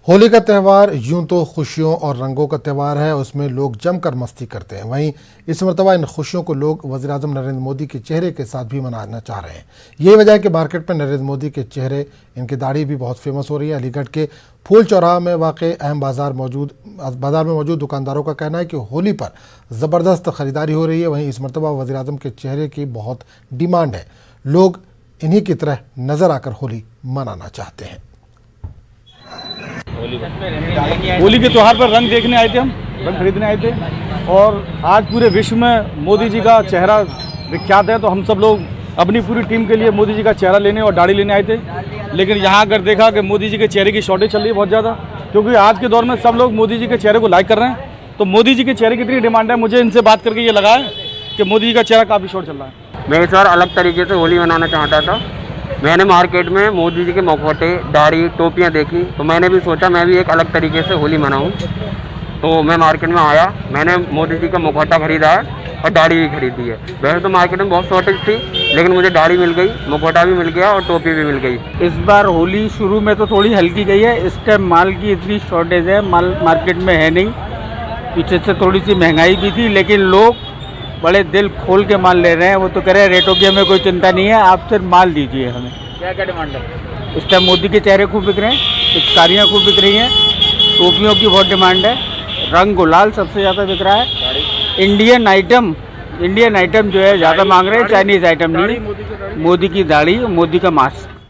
होली का त्यौहार यूं तो खुशियों और रंगों का त्यौहार है, उसमें लोग जमकर मस्ती करते हैं। वहीं इस मरतबा इन खुशियों को लोग वज़ीर-ए-आज़म नरेंद्र मोदी के चेहरे के साथ भी मनाना चाह रहे हैं। यही वजह है कि मार्केट में नरेंद्र मोदी के चेहरे, इनकी दाढ़ी भी बहुत फेमस हो रही है। अलीगढ़ के फूल चौराहा में वाक़ अहम बाज़ार में मौजूद दुकानदारों का कहना है कि होली पर ज़बरदस्त ख़रीदारी हो रही है। वहीं इस मरतबा वज़ीर-ए-आज़म के चेहरे की बहुत डिमांड है। लोग इन्हीं की तरह नज़र आकर होली मनाना चाहते हैं। होली के त्यौहार पर रंग देखने आए थे, हम रंग खरीदने आए थे। और आज पूरे विश्व में मोदी जी का चेहरा विख्यात है, तो हम सब लोग अपनी पूरी टीम के लिए मोदी जी का चेहरा लेने और दाढ़ी लेने आए थे। लेकिन यहाँ अगर देखा कि मोदी जी के चेहरे की शॉर्टेज चल रही है बहुत ज़्यादा, क्योंकि आज के दौर में सब लोग मोदी जी के चेहरे को लाइक कर रहे हैं। तो मोदी जी के चेहरे की इतनी डिमांड है, मुझे इनसे बात करके ये लगा है कि मोदी जी का चेहरा काफ़ी शॉर्ट चल रहा है। मैं इस बार अलग तरीके से होली मनाना चाहता था। मैंने मार्केट में मोदी जी के मुखौटे, दाढ़ी, टोपियाँ देखी, तो मैंने भी सोचा मैं भी एक अलग तरीके से होली मनाऊं। तो मैं मार्केट में आया, मैंने मोदी जी का मुखौटा खरीदा है और दाढ़ी भी खरीदी है। वैसे तो मार्केट में बहुत शॉर्टेज थी, लेकिन मुझे दाढ़ी मिल गई, मुखौटा भी मिल गया और टोपी भी मिल गई। इस बार होली शुरू में तो थोड़ी हल्की गई है। इस टाइम माल की इतनी शॉर्टेज है, माल मार्केट में है नहीं। पीछे से थोड़ी सी महंगाई भी थी, लेकिन लोग बड़े दिल खोल के माल ले रहे हैं। वो तो कह रहे हैं रेटों की हमें कोई चिंता नहीं है, आप सिर्फ माल दीजिए हमें। क्या क्या डिमांड है? इस टाइम मोदी के चेहरे खूब बिक रहे हैं, पिचकारियाँ खूब बिक रही हैं, टोपियों की बहुत डिमांड है, रंग गुलाल सबसे ज़्यादा बिक रहा है। इंडियन आइटम जो है ज़्यादा मांग रहे हैं, चाइनीज़ आइटम नहीं। मोदी की दाढ़ी, मोदी का मास्क।